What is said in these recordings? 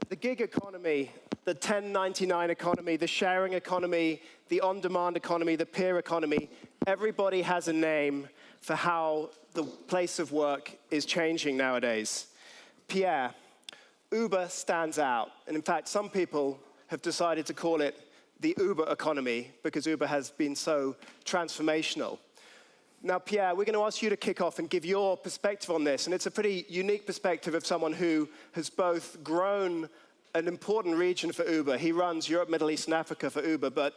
The gig economy, the 1099 economy, the sharing economy, the on-demand economy, the peer economy, everybody has a name for how the place of work is changing nowadays. Pierre, Uber stands out. And in fact, some people have decided to call it the Uber economy because Uber has been so transformational. Now, Pierre, we're going to ask you to kick off and give your perspective on this. And it's a pretty unique perspective of someone who has both grown an important region for Uber. He runs Europe, Middle East, and Africa for Uber, but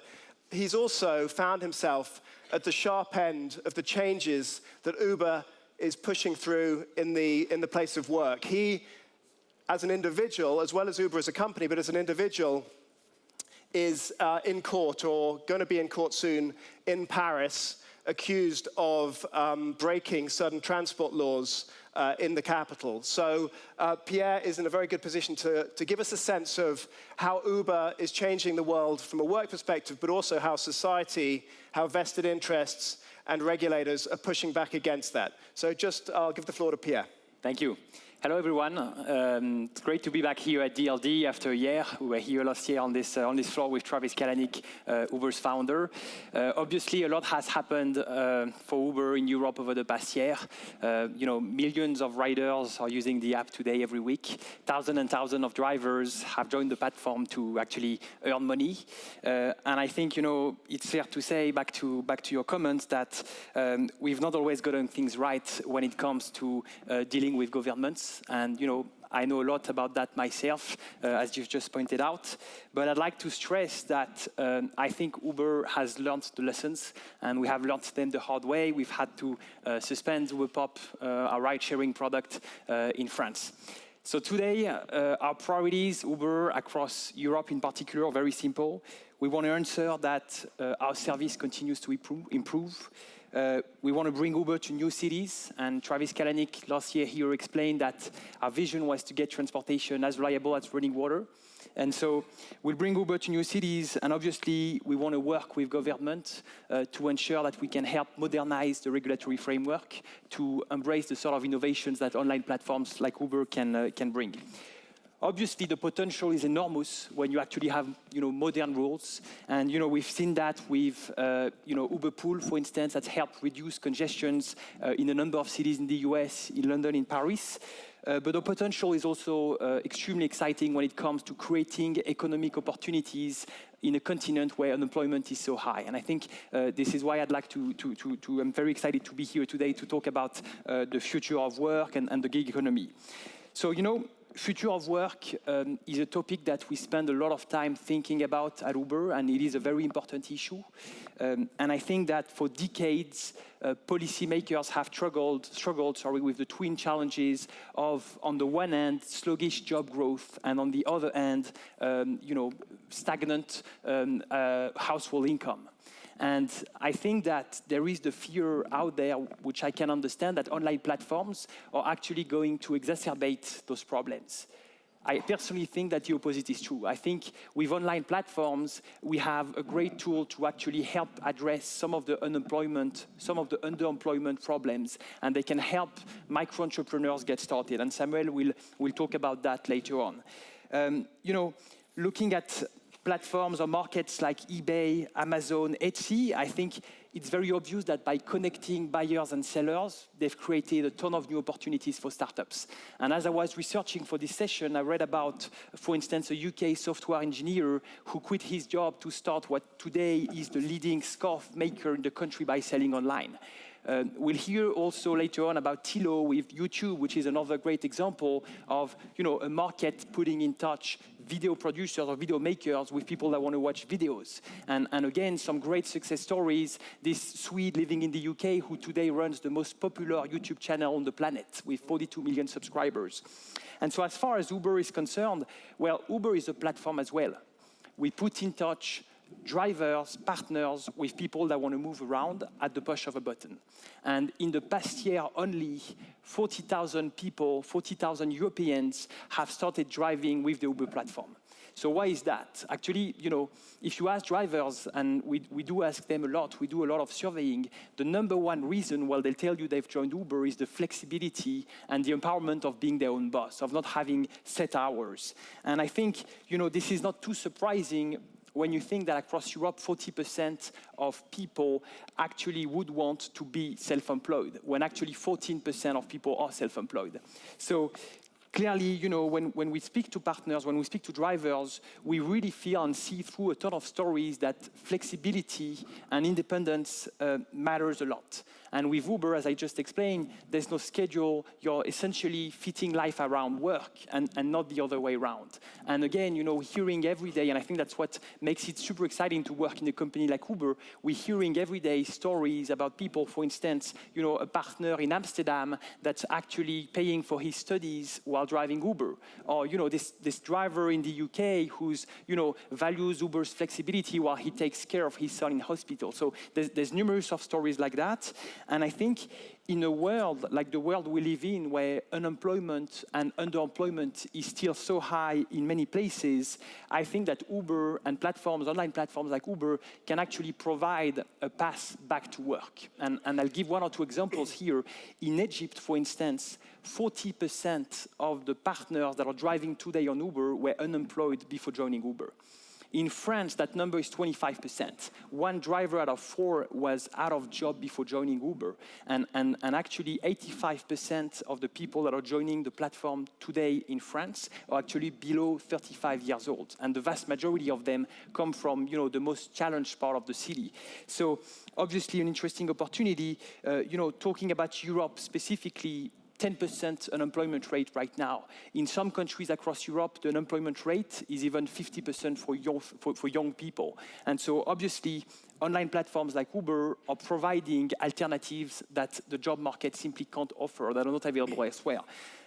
he's also found himself at the sharp end of the changes that Uber is pushing through in the place of work. He, as an individual, as well as Uber as a company, but as an individual, is in court or going to be in court soon in Paris, accused of breaking certain transport laws in the capital. So Pierre is in a very good position to give us a sense of how Uber is changing the world from a work perspective, but also how society, how vested interests and regulators are pushing back against that. So I'll give the floor to Pierre. Thank you. Hello, everyone. It's great to be back here at DLD after a year. We were here last year on this floor with Travis Kalanick, Uber's founder. Obviously, a lot has happened for Uber in Europe over the past year. Millions of riders are using the app today every week. Thousands and thousands of drivers have joined the platform to actually earn money. And I think it's fair to say, back to your comments, that we've not always gotten things right when it comes to dealing with governments. And I know a lot about that myself, as you've just pointed out. But I'd like to stress that I think Uber has learned the lessons, and we have learned them the hard way. We've had to suspend Uber Pop, our ride-sharing product, in France. So today, our priorities, Uber across Europe in particular, are very simple. We want to ensure that our service continues to improve. We want to bring Uber to new cities, and Travis Kalanick last year here explained that our vision was to get transportation as reliable as running water. And so we'll bring Uber to new cities, and obviously we want to work with government to ensure that we can help modernize the regulatory framework to embrace the sort of innovations that online platforms like Uber can bring. Obviously, the potential is enormous when you actually have, modern rules. And, we've seen that with, Uber Pool, for instance, that's helped reduce congestions in a number of cities in the US, in London, in Paris. But the potential is also extremely exciting when it comes to creating economic opportunities in a continent where unemployment is so high. And I think this is why I'd like I'm very excited to be here today to talk about the future of work and the gig economy. So, future of work is a topic that we spend a lot of time thinking about at Uber, and it is a very important issue. And I think that for decades, policymakers have struggled with the twin challenges of, on the one hand, sluggish job growth, and on the other hand, stagnant household income. And I think that there is the fear out there, which I can understand, that online platforms are actually going to exacerbate those problems. I personally think that the opposite is true. I think with online platforms, we have a great tool to actually help address some of the underemployment problems, and they can help micro-entrepreneurs get started. And Samuel will talk about that later on. Looking at platforms or markets like eBay, Amazon, Etsy, I think it's very obvious that by connecting buyers and sellers, they've created a ton of new opportunities for startups. And as I was researching for this session, I read about, for instance, a UK software engineer who quit his job to start what today is the leading scarf maker in the country by selling online. We'll hear also later on about Tilo with YouTube, which is another great example of a market putting in touch video producers or video makers with people that want to watch videos. And again, some great success stories. This Swede living in the UK who today runs the most popular YouTube channel on the planet with 42 million subscribers. And so as far as Uber is concerned, well, Uber is a platform as well. We put in touch drivers, partners with people that want to move around at the push of a button. And in the past year only, 40,000 people, 40,000 Europeans have started driving with the Uber platform. So why is that? Actually, if you ask drivers, and we do ask them a lot, we do a lot of surveying, the number one reason why they'll tell you they've joined Uber is the flexibility and the empowerment of being their own boss, of not having set hours. And I think, this is not too surprising when you think that across Europe, 40% of people actually would want to be self-employed, when actually 14% of people are self-employed. So clearly, when we speak to partners, when we speak to drivers, we really feel and see through a ton of stories that flexibility and independence matters a lot. And with Uber, as I just explained, there's no schedule. You're essentially fitting life around work and not the other way around. And again, hearing every day, and I think that's what makes it super exciting to work in a company like Uber, we're hearing every day stories about people, for instance, a partner in Amsterdam that's actually paying for his studies while driving Uber. Or, this driver in the UK who's, values Uber's flexibility while he takes care of his son in hospital. So there's numerous of stories like that. And I think in a world like the world we live in, where unemployment and underemployment is still so high in many places, I think that Uber and online platforms like Uber, can actually provide a path back to work. And I'll give one or two examples here. In Egypt, for instance, 40% of the partners that are driving today on Uber were unemployed before joining Uber. In France, that number is 25%. One driver out of 4 was out of job before joining Uber. And actually, 85% of the people that are joining the platform today in France are actually below 35 years old. And the vast majority of them come from, the most challenged part of the city. So obviously, an interesting opportunity, talking about Europe specifically, 10% unemployment rate right now. In some countries across Europe, the unemployment rate is even 50% for young people. And so obviously, online platforms like Uber are providing alternatives that the job market simply can't offer, that are not available elsewhere.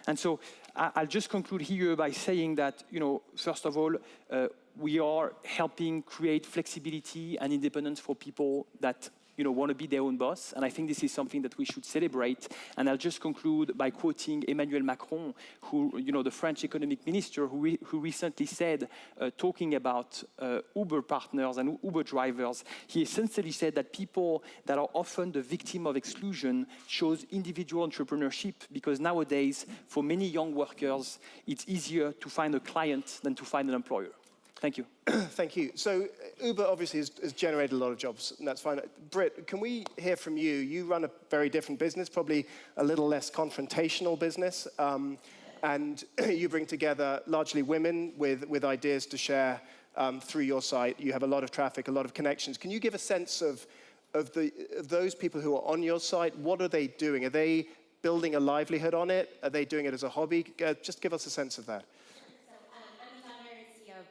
And so I'll just conclude here by saying that, first of all, we are helping create flexibility and independence for people that want to be their own boss. And I think this is something that we should celebrate. And I'll just conclude by quoting Emmanuel Macron, who, the French economic minister, who recently said, talking about Uber partners and Uber drivers, he essentially said that people that are often the victim of exclusion chose individual entrepreneurship, because nowadays, for many young workers, it's easier to find a client than to find an employer. Thank you. Thank you. So Uber obviously has generated a lot of jobs, and that's fine. Britt, can we hear from you? You run a very different business, probably a little less confrontational business, and you bring together largely women with ideas to share through your site. You have a lot of traffic, a lot of connections. Can you give a sense of those people who are on your site? What are they doing? Are they building a livelihood on it? Are they doing it as a hobby? Just give us a sense of that.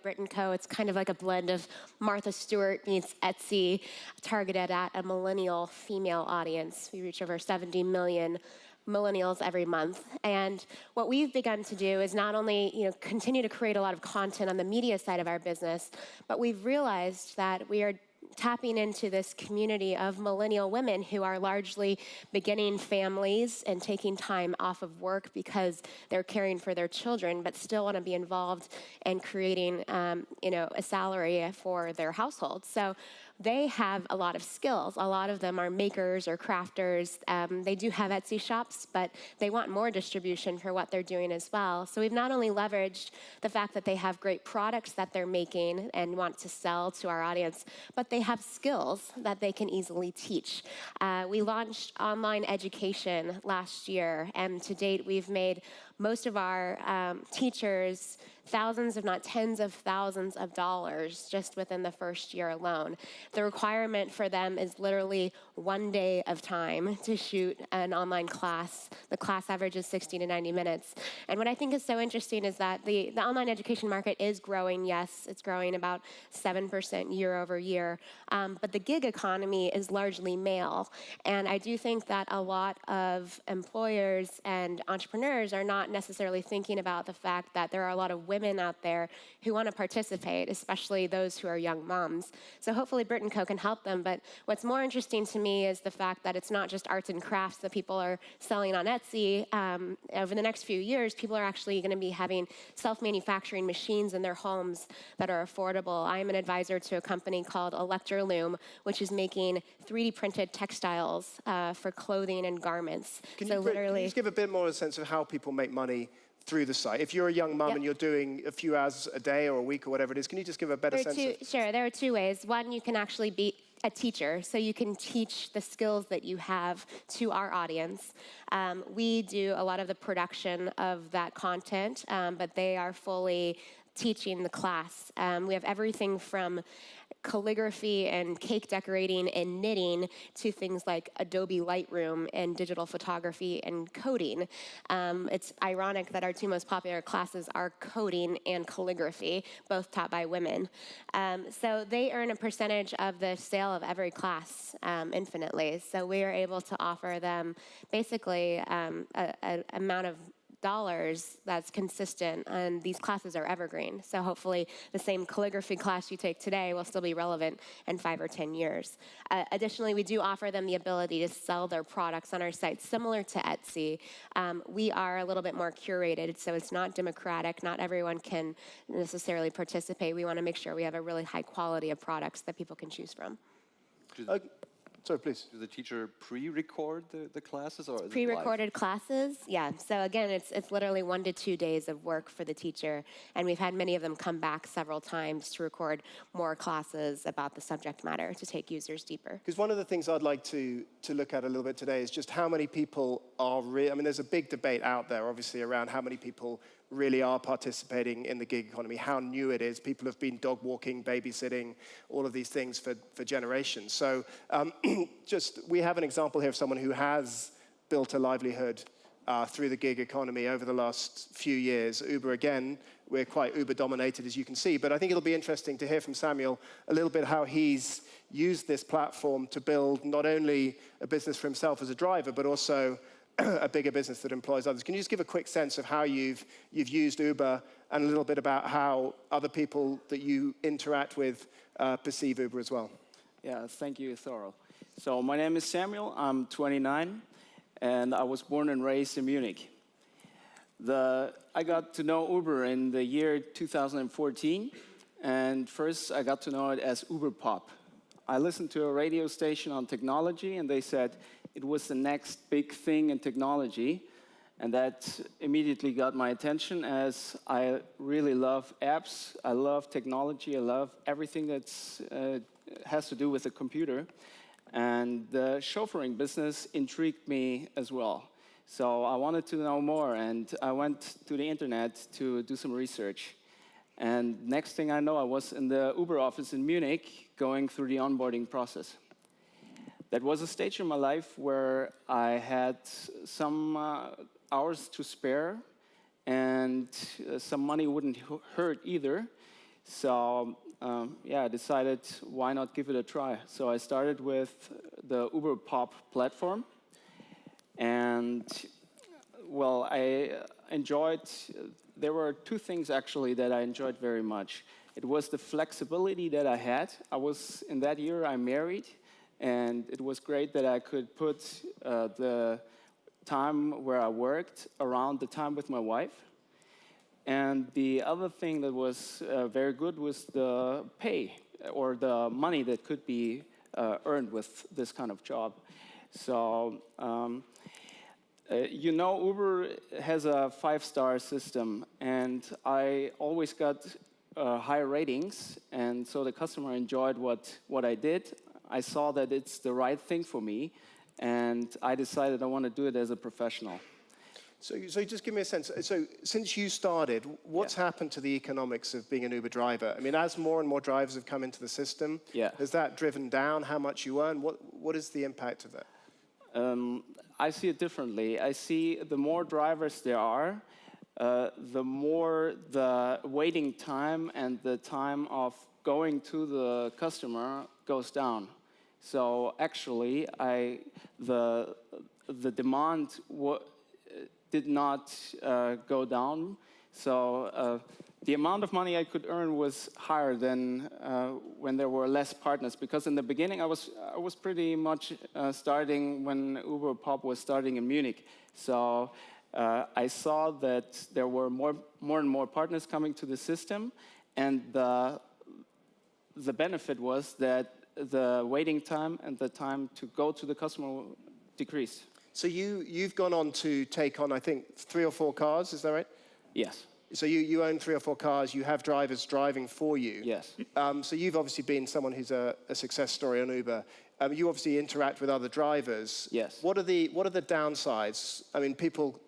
Brit & Co. It's kind of like a blend of Martha Stewart meets Etsy, targeted at a millennial female audience. We reach over 70 million millennials every month. And what we've begun to do is not only continue to create a lot of content on the media side of our business, but we've realized that we are tapping into this community of millennial women who are largely beginning families and taking time off of work because they're caring for their children, but still want to be involved in creating, a salary for their household. So they have a lot of skills. A lot of them are makers or crafters. They do have Etsy shops, but they want more distribution for what they're doing as well. So we've not only leveraged the fact that they have great products that they're making and want to sell to our audience, but they have skills that they can easily teach. We launched online education last year, and to date, we've made most of our teachers thousands, if not tens of thousands of dollars just within the first year alone. The requirement for them is literally 1 day of time to shoot an online class. The class average is 60 to 90 minutes. And what I think is so interesting is that the online education market is growing. Yes, it's growing about 7% year over year. But the gig economy is largely male. And I do think that a lot of employers and entrepreneurs are not necessarily thinking about the fact that there are a lot of women out there who want to participate, especially those who are young moms. So hopefully Brit & Co can help them. But what's more interesting to me is the fact that it's not just arts and crafts that people are selling on Etsy. Over the next few years, people are actually going to be having self-manufacturing machines in their homes that are affordable. I am an advisor to a company called Electroloom, which is making 3D printed textiles for clothing and garments. Can you just give a bit more of a sense of how people make money through the site? If you're a young mum and you're doing a few hours a day or a week or whatever it is, can you just give a better sense? Sure, there are two ways. One, you can actually be a teacher, so you can teach the skills that you have to our audience. We do a lot of the production of that content, but they are fully teaching the class. We have everything from calligraphy and cake decorating and knitting to things like Adobe Lightroom and digital photography and coding. It's ironic that our two most popular classes are coding and calligraphy, both taught by women. So they earn a percentage of the sale of every class infinitely. So we are able to offer them basically an amount of dollars that's consistent, and these classes are evergreen. So hopefully the same calligraphy class you take today will still be relevant in 5 or 10 years. Additionally, we do offer them the ability to sell their products on our site, similar to Etsy. We are a little bit more curated, so it's not democratic. Not everyone can necessarily participate. We want to make sure we have a really high quality of products that people can choose from. Sorry, please. Does the teacher pre-record the classes, or is it pre-recorded classes? Yeah. So again, it's literally 1 to 2 days of work for the teacher, and we've had many of them come back several times to record more classes about the subject matter to take users deeper. Because one of the things I'd like to look at a little bit today is just how many people are I mean, there's a big debate out there, obviously, around how many people really are participating in the gig economy, how new it is. People have been dog walking, babysitting, all of these things for generations. So we have an example here of someone who has built a livelihood through the gig economy over the last few years. Uber, again, we're quite Uber dominated, as you can see, but I think it'll be interesting to hear from Samuel a little bit how he's used this platform to build not only a business for himself as a driver, but also a bigger business that employs others. Can you just give a quick sense of how you've used Uber, and a little bit about how other people that you interact with perceive Uber as well? Yeah, thank you, Thorol. So my name is Samuel. I'm 29, and I was born and raised in Munich. I got to know Uber in the year 2014, and first I got to know it as Uber Pop. I listened to a radio station on technology, and they said it was the next big thing in technology, and that immediately got my attention, as I really love apps, I love technology, I love everything that has to do with the computer, and the chauffeuring business intrigued me as well. So I wanted to know more, and I went to the internet to do some research. And next thing I know, I was in the Uber office in Munich going through the onboarding process. That was a stage in my life where I had some hours to spare, and some money wouldn't hurt either. So I decided, why not give it a try? So I started with the Uber Pop platform. And, well, there were two things actually that I enjoyed very much. It was the flexibility that I had. In that year, I married, and it was great that I could put the time where I worked around the time with my wife. And the other thing that was very good was the pay, or the money that could be earned with this kind of job. So, Uber has a 5-star system, and I always got high ratings, and so the customer enjoyed what I did. I saw that it's the right thing for me, and I decided I want to do it as a professional. So just give me a sense. So since you started, what's happened to the economics of being an Uber driver? I mean, as more and more drivers have come into the system, has that driven down how much you earn? What is the impact of that? I see it differently. I see the more drivers there are, the more the waiting time and the time of going to the customer goes down. So actually, the demand did not go down. So the amount of money I could earn was higher than when there were less partners. Because in the beginning, I was pretty much starting when Uber Pop was starting in Munich. So I saw that there were more and more partners coming to the system, and the benefit was that the waiting time and the time to go to the customer decreased. So you've gone on to take on, I think, 3 or 4 cars, is that right? Yes. So you own 3 or 4 cars, you have drivers driving for you. Yes. So you've obviously been someone who's a success story on Uber. You obviously interact with other drivers. Yes. What are the downsides? I mean, people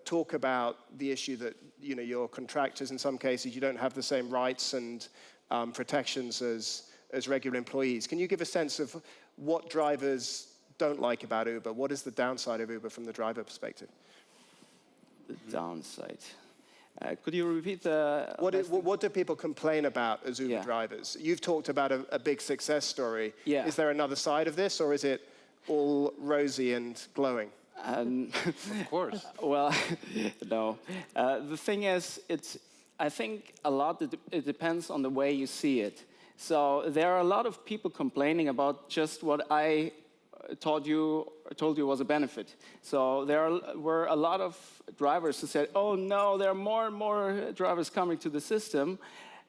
talk about the issue that you're contractors in some cases, you don't have the same rights and protections as regular employees. Can you give a sense of what drivers don't like about Uber? What is the downside of Uber from the driver perspective? The downside. Could you repeat the... What do people complain about as Uber drivers? You've talked about a big success story. Yeah. Is there another side of this, or is it all rosy and glowing? Of course. Well, no. The thing is, I think a lot, it depends on the way you see it. So there are a lot of people complaining about just what I told you was a benefit. So there were a lot of drivers who said, oh no, there are more and more drivers coming to the system.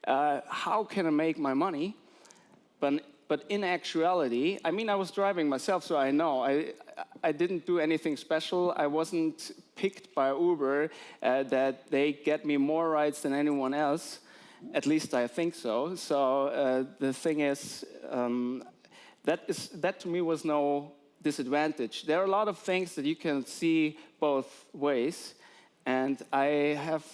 How can I make my money? But in actuality, I mean, I was driving myself, so I know. I didn't do anything special. I wasn't picked by Uber that they get me more rides than anyone else. At least I think so. So the thing is, that to me was no disadvantage. There are a lot of things that you can see both ways. And I have,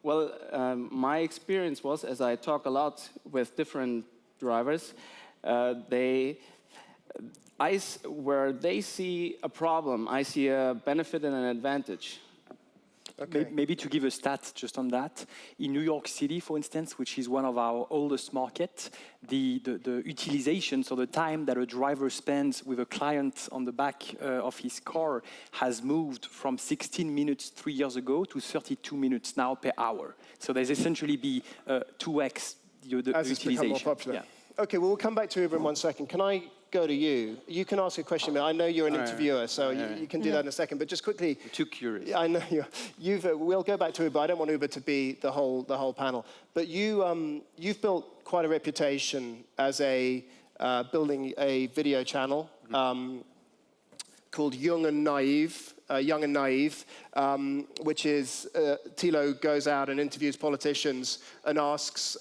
my experience was, as I talk a lot with different drivers, where they see a problem, I see a benefit and an advantage. Okay. Maybe to give a stat just on that, in New York City, for instance, which is one of our oldest markets, the utilization, so the time that a driver spends with a client on the back of his car has moved from 16 minutes 3 years ago to 32 minutes now per hour. So there's essentially be 2x the As it's become more utilization. popular. Yeah. Okay, well, we'll come back to Uber in 1 second. Can I go to you? You can ask a question. I know you're an interviewer, so you can do that in a second. But just quickly, I'm too curious. I know we'll go back to Uber. I don't want Uber to be the whole panel. But you've built quite a reputation as building a video channel called Young and Naive, which is Tilo goes out and interviews politicians and asks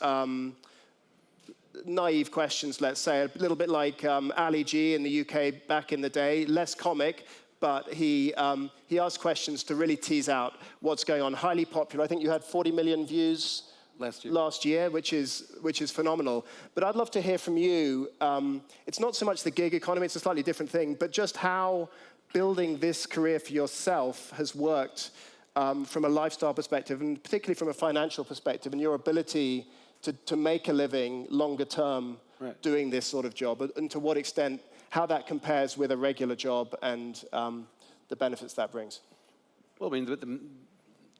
naive questions, let's say, a little bit like Ali G in the UK back in the day, less comic, but he asked questions to really tease out what's going on. Highly popular. I think you had 40 million views last year, which is phenomenal. But I'd love to hear from you. It's not so much the gig economy, it's a slightly different thing, but just how building this career for yourself has worked from a lifestyle perspective, and particularly from a financial perspective, and your ability to make a living longer term doing this sort of job, and to what extent, how that compares with a regular job and the benefits that brings. Well, I mean,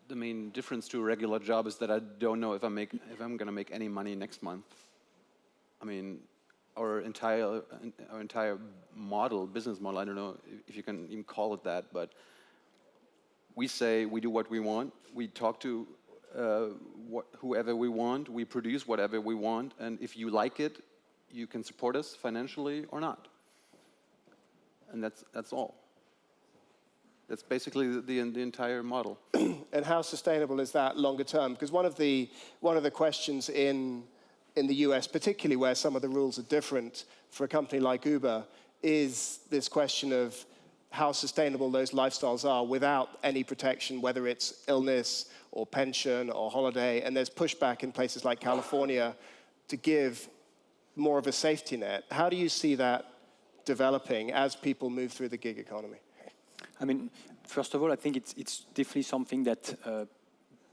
the main difference to a regular job is that I don't know if I'm going to make any money next month. I mean, our entire business model, I don't know if you can even call it that, but we say we do what we want. We talk to whoever we want, we produce whatever we want, and if you like it, you can support us financially or not. And that's all. That's basically the entire model. And how sustainable is that longer term? Because one of the questions in the US, particularly where some of the rules are different for a company like Uber, is this question of how sustainable those lifestyles are without any protection, whether it's illness or pension or holiday. And there's pushback in places like California to give more of a safety net. How do you see that developing as people move through the gig economy? I mean, first of all, I think it's definitely something that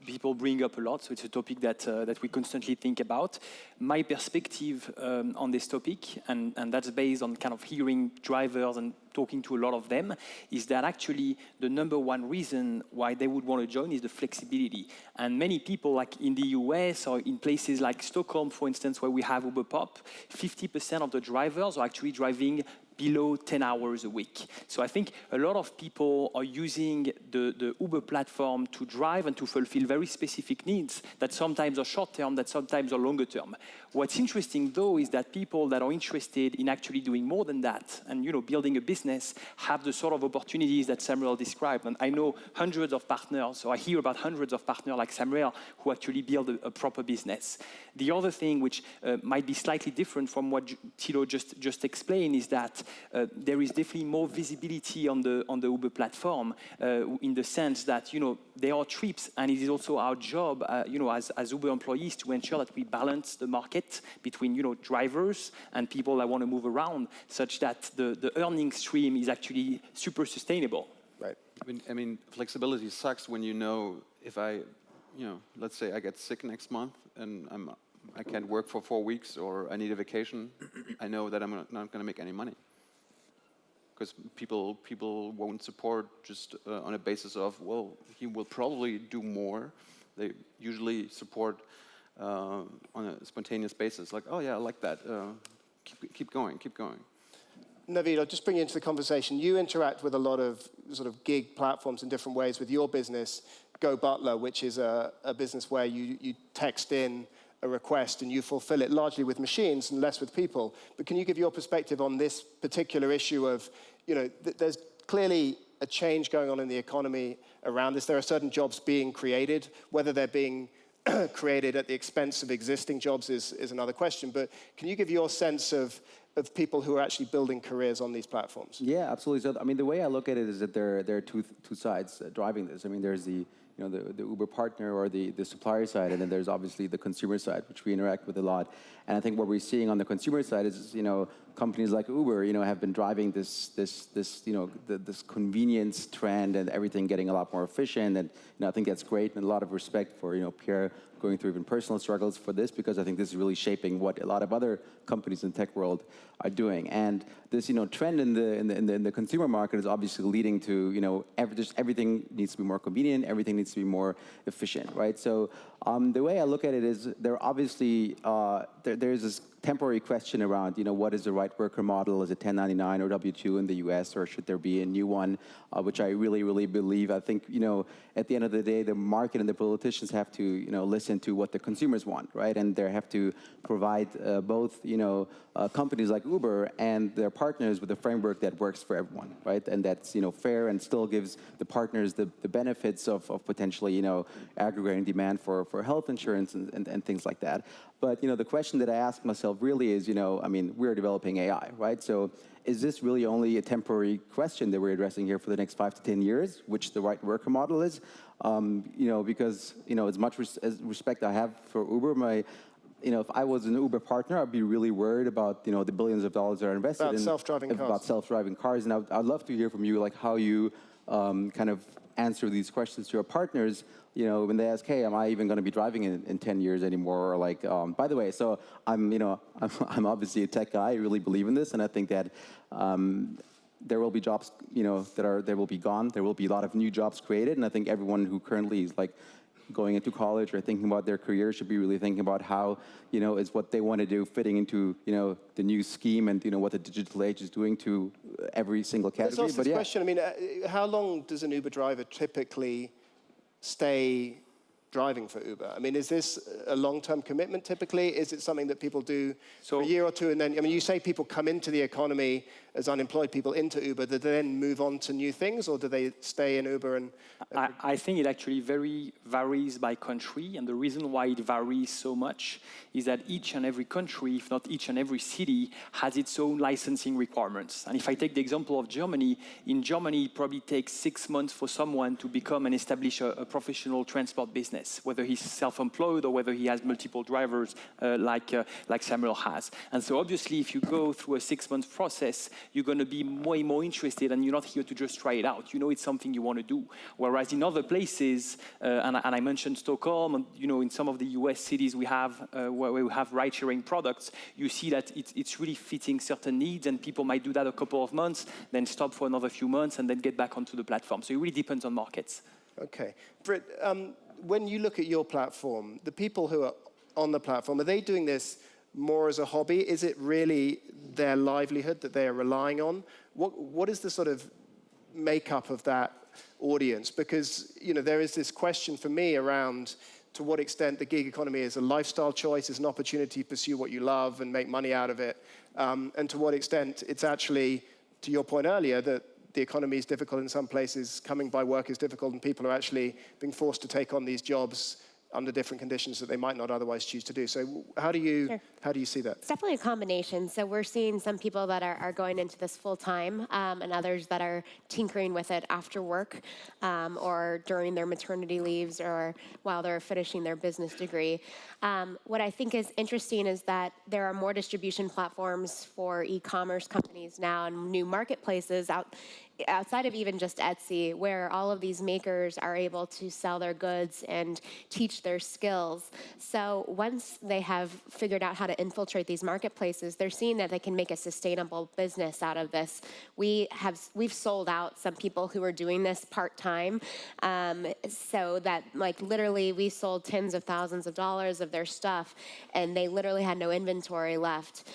people bring up a lot, so it's a topic that we constantly think about. My perspective on this topic, and that's based on kind of hearing drivers and talking to a lot of them, is that actually the number one reason why they would want to join is the flexibility. And many people, like in the US or in places like Stockholm, for instance, where we have Uber Pop, 50% of the drivers are actually driving below 10 hours a week. So I think a lot of people are using the Uber platform to drive and to fulfill very specific needs that sometimes are short-term, that sometimes are longer-term. What's interesting, though, is that people that are interested in actually doing more than that and building a business have the sort of opportunities that Samuel described. And I know hundreds of partners, or I hear about hundreds of partners like Samuel who actually build a proper business. The other thing, which might be slightly different from what Tilo just explained, is that there is definitely more visibility on the Uber platform in the sense that there are trips, and it is also our job as Uber employees to ensure that we balance the market between drivers and people that want to move around, such that the earning stream is actually super sustainable. Right. I mean, flexibility sucks when if I, let's say I get sick next month and I can't work for 4 weeks or I need a vacation. I know that I'm not going to make any money because people won't support just on a basis of, well, he will probably do more. They usually support on a spontaneous basis, like, oh yeah, I like that. Keep going. Naveed, I'll just bring you into the conversation. You interact with a lot of sort of gig platforms in different ways with your business, Go Butler, which is a business where you text in a request and you fulfill it largely with machines and less with people. But can you give your perspective on this particular issue of, there's clearly a change going on in the economy around this. There are certain jobs being created. Whether they're being created at the expense of existing jobs is another question. But can you give your sense of people who are actually building careers on these platforms? Yeah, absolutely. So, I mean, the way I look at it is that there are two sides driving this. I mean, there's the Uber partner or the supplier side, and then there's obviously the consumer side, which we interact with a lot. And I think what we're seeing on the consumer side is, companies like Uber, have been driving this convenience trend and everything getting a lot more efficient. And I think that's great, and a lot of respect for Pierre going through even personal struggles for this, because I think this is really shaping what a lot of other companies in the tech world are doing. And this trend in the consumer market is obviously leading to everything needs to be more convenient, everything needs to be more efficient, right? So the way I look at it is there obviously there's this temporary question around what is the right worker model? Is it 1099 or W2 in the US, or should there be a new one? Which I really believe. I think at the end of the day, the market and the politicians have to listen to what the consumers want, right? And they have to provide both companies like Uber and their partners with a framework that works for everyone, right? And that's fair and still gives the partners the benefits of potentially aggregating demand for health insurance and things like that. But the question that I ask myself really is, I mean, we're developing AI, right? So is this really only a temporary question that we're addressing here for the next 5 to 10 years, which the right worker model is? Because as much as respect I have for Uber, if I was an Uber partner, I'd be really worried about the billions of dollars that are invested in self-driving cars. And I'd love to hear from you, like how you kind of answer these questions to your partners. When they ask, hey, am I even going to be driving in 10 years anymore? Or like, by the way, so I'm obviously a tech guy. I really believe in this, and I think that there will be jobs, that will be gone. There will be a lot of new jobs created, and I think everyone who currently is like going into college or thinking about their career should be really thinking about how is what they want to do fitting into the new scheme and what the digital age is doing to every single category. There's also this question. I mean, how long does an Uber driver typically stay driving for Uber? I mean, is this a long-term commitment typically? Is it something that people do for a year or two and then, I mean, you say people come into the economy as unemployed people into Uber, do they then move on to new things, or do they stay in Uber? And I think it actually varies by country, and the reason why it varies so much is that each and every country, if not each and every city, has its own licensing requirements. And if I take the example of Germany, in Germany it probably takes 6 months for someone to become and establish a professional transport business. business, whether he's self-employed or whether he has multiple drivers like Samuel has. And so obviously, if you go through a 6-month process, you're going to be way more interested, and you're not here to just try it out. You know it's something you want to do. Whereas in other places, and I mentioned Stockholm, and in some of the US cities we have where we have ride-sharing products, you see that it's really fitting certain needs, and people might do that a couple of months, then stop for another few months, and then get back onto the platform. So it really depends on markets. Okay. Britt, when you look at your platform, the people who are on the platform, are they doing this more as a hobby? Is it really their livelihood that they are relying on? What is the sort of makeup of that audience? Because there is this question for me around to what extent the gig economy is a lifestyle choice, is an opportunity to pursue what you love and make money out of it, and to what extent it's actually, to your point earlier, that the economy is difficult in some places, coming by work is difficult, and people are actually being forced to take on these jobs under different conditions that they might not otherwise choose to do. So how do you see that? It's definitely a combination. So we're seeing some people that are going into this full time, and others that are tinkering with it after work, or during their maternity leaves, or while they're finishing their business degree. What I think is interesting is that there are more distribution platforms for e-commerce companies now, and new marketplaces outside of even just Etsy, where all of these makers are able to sell their goods and teach their skills. So once they have figured out how to infiltrate these marketplaces, they're seeing that they can make a sustainable business out of this. We've sold out some people who are doing this part-time, so that literally we sold tens of thousands of dollars of their stuff, and they literally had no inventory left.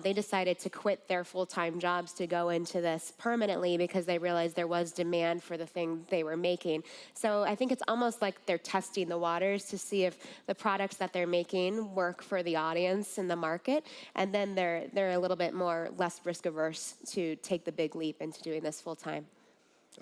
They decided to quit their full-time jobs to go into this permanently because they realized there was demand for the thing they were making. So I think it's almost like they're testing the waters to see if the products that they're making work for the audience in the market, and then they're a little bit less risk averse to take the big leap into doing this full time.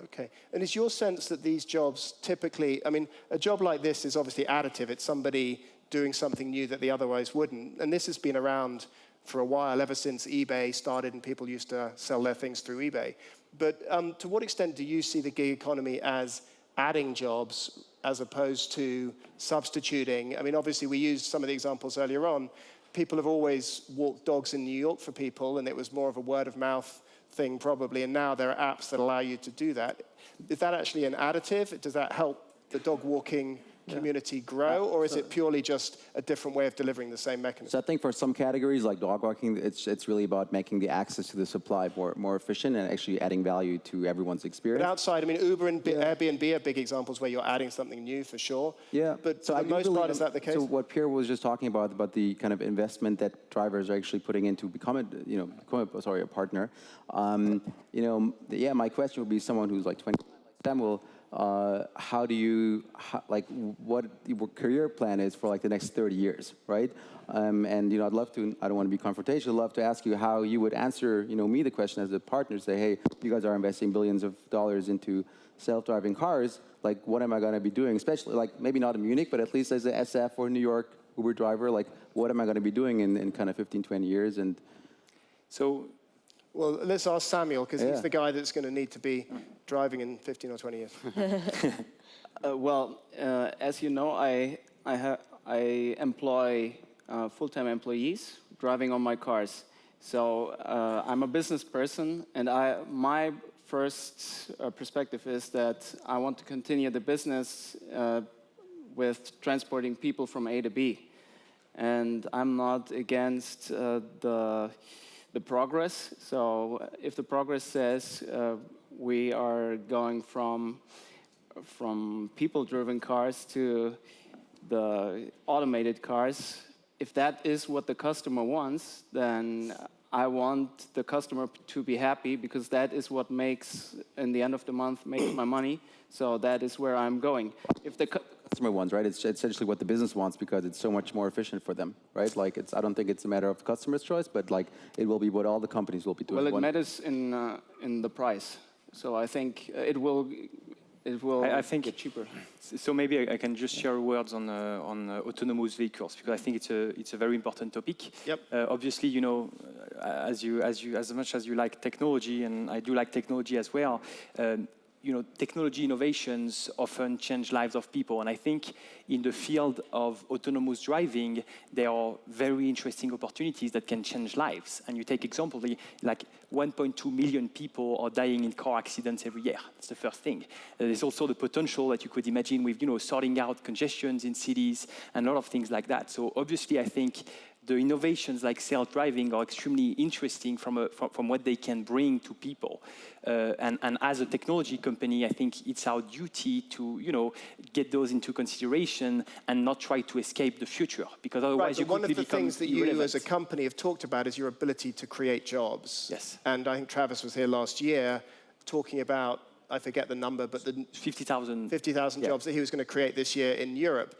Okay. And is your sense that these jobs typically, a job like this is obviously additive. It's somebody doing something new that they otherwise wouldn't. And this has been around for a while, ever since eBay started and people used to sell their things through eBay. But to what extent do you see the gig economy as adding jobs as opposed to substituting? Obviously we used some of the examples earlier on. People have always walked dogs in New York for people, and it was more of a word of mouth thing probably, and now there are apps that allow you to do that. Is that actually an additive? Does that help the dog walking community grow, or is it purely just a different way of delivering the same mechanism? So I think for some categories like dog walking, it's really about making the access to the supply more efficient and actually adding value to everyone's experience. But outside, Uber and Airbnb are big examples where you're adding something new for sure. Yeah. But for the most part, is that the case? So what Pierre was just talking about the kind of investment that drivers are actually putting into become a partner. My question would be someone who's like 20, like Samuel. What your career plan is for the next 30 years, right? I'd love to, I don't want to be confrontational, I'd love to ask you how you would answer, me the question as a partner, say, hey, you guys are investing billions of dollars into self-driving cars, what am I going to be doing? Especially, maybe not in Munich, but at least as a SF or New York Uber driver, what am I going to be doing in kind of 15, 20 years? And so... Well, let's ask Samuel, because he's the guy that's going to need to be driving in 15 or 20 years. As you know, I employ full-time employees driving on my cars. So I'm a business person, and my first perspective is that I want to continue the business with transporting people from A to B. And I'm not against the progress. So if the progress says we are going from people-driven cars to the automated cars, if that is what the customer wants, then I want the customer to be happy, because that is what makes, in the end of the month, makes my money. So that is where I'm going. If the customer wants, right? It's essentially what the business wants, because it's so much more efficient for them, right? I don't think it's a matter of customer's choice, but it will be what all the companies will be doing. Well, it matters in the price. So I think it will get cheaper. So maybe I can just share words on autonomous vehicles, because I think it's a very important topic. Yep. Obviously, as much as you like technology, and I do like technology as well, technology innovations often change lives of people. And I think in the field of autonomous driving, there are very interesting opportunities that can change lives. And you take example, like 1.2 million people are dying in car accidents every year. That's the first thing. There's also the potential that you could imagine with, sorting out congestions in cities and a lot of things like that. So obviously, I think the innovations like self-driving are extremely interesting from what they can bring to people. And as a technology company, I think it's our duty to, get those into consideration and not try to escape the future, because otherwise you one of quickly the become things that you irrelevant. as a company have talked about is your ability to create jobs. Yes. And I think Travis was here last year talking about, I forget the number, but the 50,000 jobs that he was going to create this year in Europe.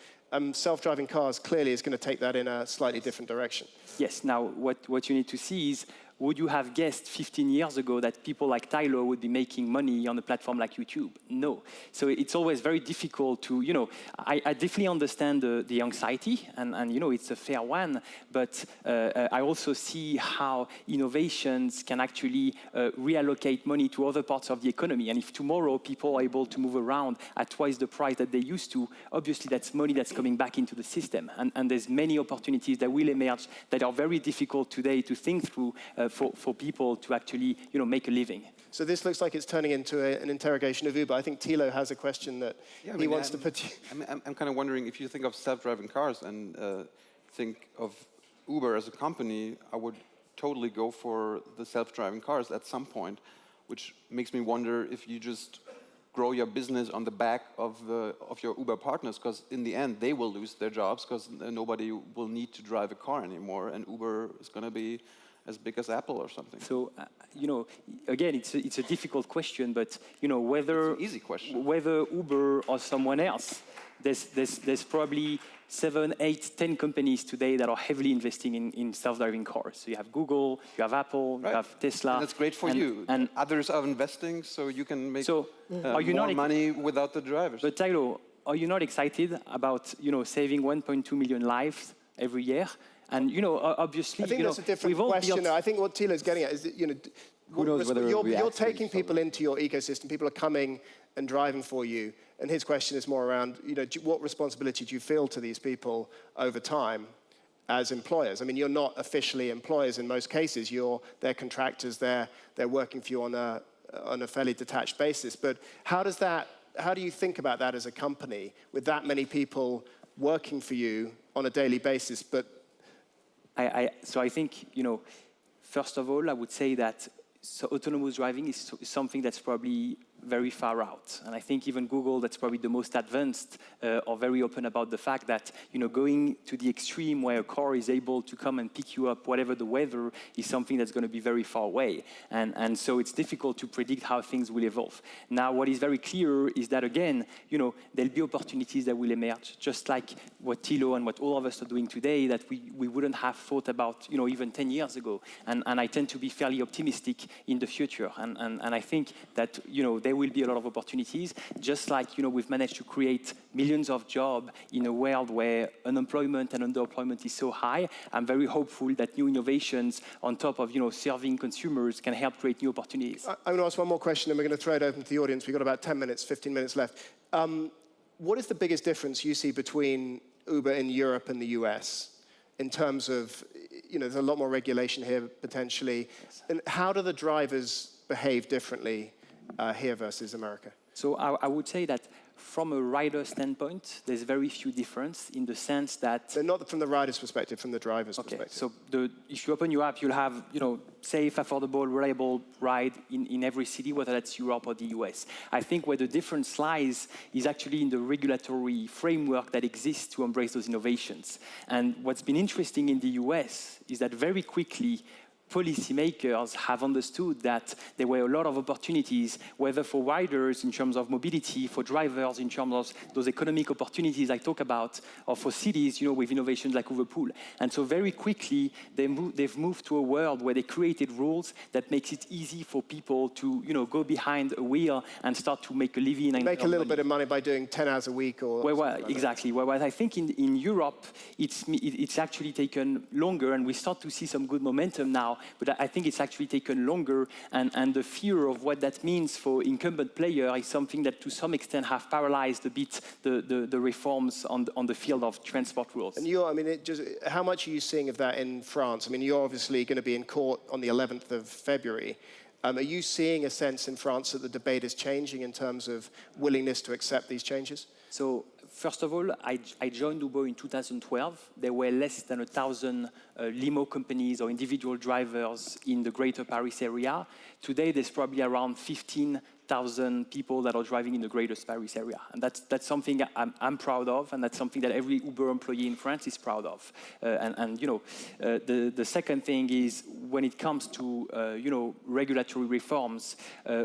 Self-driving cars clearly is going to take that in a slightly different direction. Yes. Now, what you need to see is, would you have guessed 15 years ago that people like Tilo would be making money on a platform like YouTube? No. So it's always very difficult to, I definitely understand the anxiety, and it's a fair one, but I also see how innovations can actually reallocate money to other parts of the economy. And if tomorrow people are able to move around at twice the price that they used to, obviously that's money that's coming back into the system. And there's many opportunities that will emerge that are very difficult today to think through for people to actually, make a living. So this looks like it's turning into an interrogation of Uber. I think Tilo has a question that he wants to put to you. I'm kind of wondering, if you think of self-driving cars and think of Uber as a company, I would totally go for the self-driving cars at some point, which makes me wonder if you just grow your business on the back of your Uber partners, because in the end they will lose their jobs because nobody will need to drive a car anymore, and Uber is going to be as big as Apple or something. So, again, it's a difficult question, but whether it's an easy question. Whether Uber or someone else, there's probably 7, 8, 10 companies today that are heavily investing in self-driving cars. So you have Google, you have Apple, you have Tesla. And that's great for you. And others are investing, so you can make more money without the drivers. But Tilo, are you not excited about saving 1.2 million lives every year? And obviously, I think that's a different question. I think what Tilo's getting at is that who knows whether you're taking people into your ecosystem. People are coming and driving for you. And his question is more around, what responsibility do you feel to these people over time as employers? I mean, you're not officially employers in most cases. They're contractors. They're working for you on a fairly detached basis. But how do you think about that as a company with that many people working for you on a daily basis? But So I think, first of all, I would say that autonomous driving is something that's probably very far out. And I think even Google, that's probably the most advanced, are very open about the fact that, going to the extreme where a car is able to come and pick you up, whatever the weather, is something that's going to be very far away. And so it's difficult to predict how things will evolve. Now, what is very clear is that, again, there'll be opportunities that will emerge, just like what Tilo and what all of us are doing today that we wouldn't have thought about, even 10 years ago. And I tend to be fairly optimistic in the future. And I think that, there will be a lot of opportunities, just like, we've managed to create millions of jobs in a world where unemployment and underemployment is so high. I'm very hopeful that new innovations on top of, serving consumers can help create new opportunities. I'm going to ask one more question, and we're going to throw it open to the audience. We've got about 10 minutes, 15 minutes left. What is the biggest difference you see between Uber in Europe and the US in terms of, there's a lot more regulation here potentially. Yes. And how do the drivers behave differently here versus America? So I would say that from a rider standpoint, there's very few difference in the sense that... So not from the rider's perspective, from the driver's perspective. So if you open your app, you'll have, safe, affordable, reliable ride in every city, whether that's Europe or the US. I think where the difference lies is actually in the regulatory framework that exists to embrace those innovations. And what's been interesting in the US is that very quickly, policymakers have understood that there were a lot of opportunities, whether for riders in terms of mobility, for drivers in terms of those economic opportunities I talk about, or for cities, with innovations like Uber Pool. And so very quickly, they've moved to a world where they created rules that makes it easy for people to, go behind a wheel and start to make a living. And make a little bit of money by doing 10 hours a week or... Exactly. Whereas I think in Europe, it's actually taken longer, and we start to see some good momentum now But I think it's actually taken longer, and the fear of what that means for incumbent player is something that to some extent have paralyzed a bit the reforms on the field of transport rules. And how much are you seeing of that in France? I mean, you're obviously going to be in court on the 11th of February. Are you seeing a sense in France that the debate is changing in terms of willingness to accept these changes? So first of all, I joined Uber in 2012. There were less than 1,000 limo companies or individual drivers in the greater Paris area. Today, there's probably around 15,000 people that are driving in the greater Paris area. And that's something I'm proud of, and that's something that every Uber employee in France is proud of. The second thing is when it comes to regulatory reforms,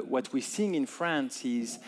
what we're seeing in France is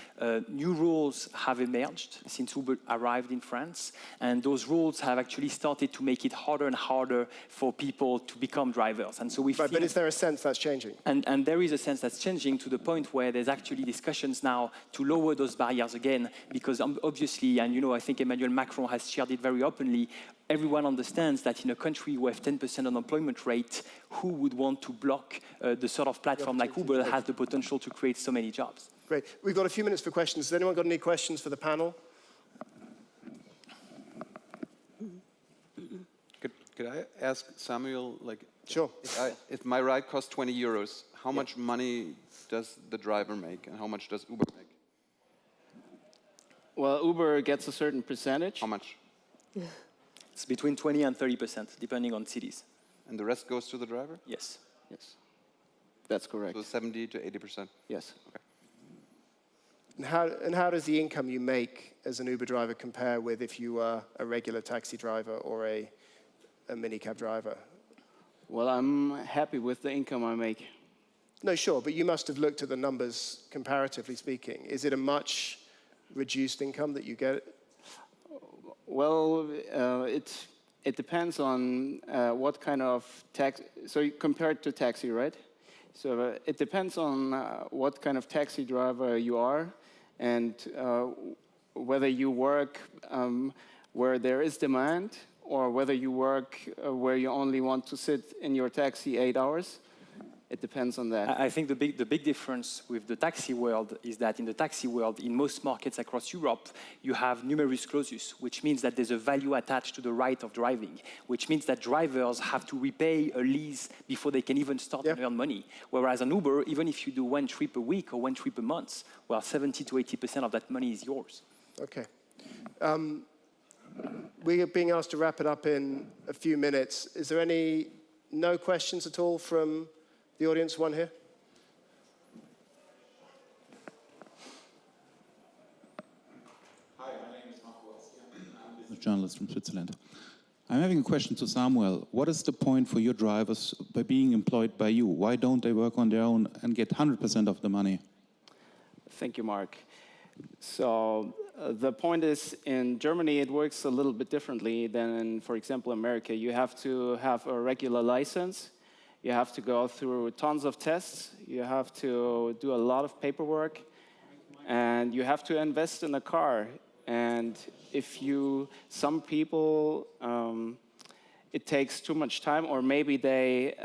new rules have emerged since Uber arrived in France, and those rules have actually started to make it harder and harder for people to become drivers. And so but is there a sense that's changing? And there is a sense that's changing to the point where there's actually discussions now to lower those barriers again, because obviously, and I think Emmanuel Macron has shared it very openly, everyone understands that in a country with 10% unemployment rate, who would want to block the sort of platform like Uber that has the potential to create so many jobs? Great. We've got a few minutes for questions. Has anyone got any questions for the panel? Could I ask Samuel, Sure. if my ride costs 20 euros, how much money does the driver make, and how much does Uber make? Well, Uber gets a certain percentage. How much? It's between 20 and 30%, depending on cities. And the rest goes to the driver? Yes. Yes, that's correct. So 70 to 80%? Yes. Okay. And how does the income you make as an Uber driver compare with if you were a regular taxi driver or a minicab driver? Well, I'm happy with the income I make. No, sure, but you must have looked at the numbers comparatively speaking. Is it a much reduced income that you get? Well, it depends on what kind of tax. So compared to taxi, right? So it depends on what kind of taxi driver you are, and whether you work where there is demand, or whether you work where you only want to sit in your taxi 8 hours. It depends on that. I think the big difference with the taxi world is that in the taxi world, in most markets across Europe, you have numerus clausus, which means that there's a value attached to the right of driving, which means that drivers have to repay a lease before they can even start to earn money. Whereas on Uber, even if you do one trip a week or one trip a month, well, 70 to 80% of that money is yours. Okay. We are being asked to wrap it up in a few minutes. Is there no questions at all from the audience? One here. Hi, my name is Marco. I'm a business journalist from Switzerland. I'm having a question to Samuel. What is the point for your drivers by being employed by you? Why don't they work on their own and get 100% of the money? Thank you, Mark. So the point is, in Germany, it works a little bit differently than in, for example, America. You have to have a regular license. You have to go through tons of tests. You have to do a lot of paperwork. And you have to invest in a car. And some people, it takes too much time, or maybe they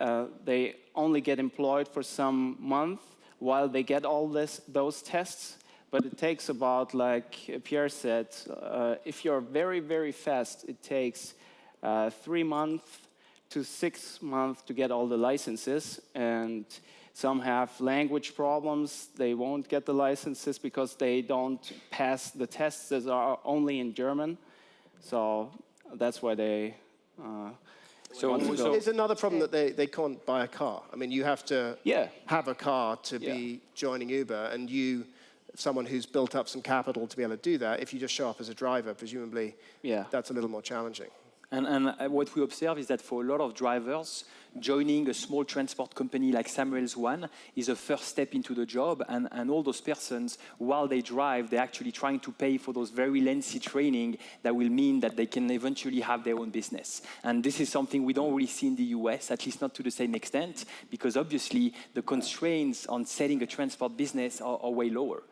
only get employed for some month while they get all those tests. But it takes about, like Pierre said, if you're very, very fast, it takes 3 months to 6 months to get all the licenses. And some have language problems. They won't get the licenses because they don't pass the tests that are only in German. So that's why they So it's another problem that they can't buy a car. I mean, you have to have a car to be joining Uber, and someone who's built up some capital to be able to do that, if you just show up as a driver, presumably that's a little more challenging. And what we observe is that for a lot of drivers, joining a small transport company like Samuel's one is a first step into the job. And all those persons, while they drive, they're actually trying to pay for those very lengthy training that will mean that they can eventually have their own business. And this is something we don't really see in the US, at least not to the same extent, because obviously the constraints on setting a transport business are way lower.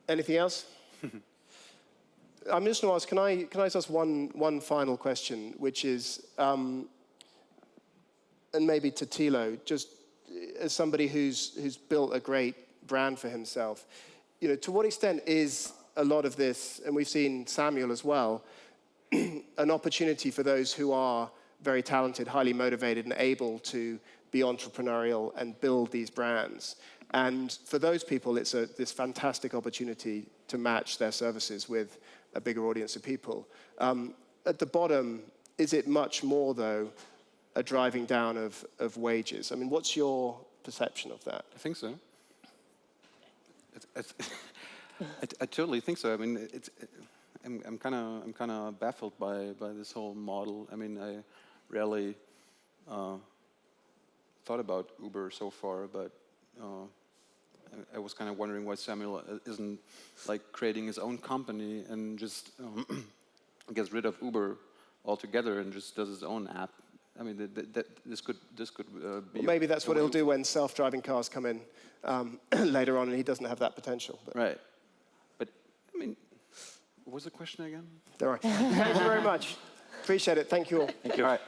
Anything else? I'm just going to ask, can I just ask one final question, which is, and maybe to Tilo, just as somebody who's built a great brand for himself, to what extent is a lot of this, and we've seen Samuel as well, an opportunity for those who are very talented, highly motivated, and able to be entrepreneurial and build these brands. And for those people, it's this fantastic opportunity to match their services with a bigger audience of people. At the bottom, is it much more, though, a driving down of wages? I mean, what's your perception of that? I think so. I totally think so. I mean, I'm kind of baffled by this whole model. I mean, I rarely thought about Uber so far, but I was kind of wondering why Samuel isn't like creating his own company and just gets rid of Uber altogether and just does his own app. I mean, this could be. Well, maybe that's what he'll do when self-driving cars come in later on, and he doesn't have that potential. But. Right. But I mean, what was the question again? All right. Thank you very much. Appreciate it. Thank you all. Thank you. All right.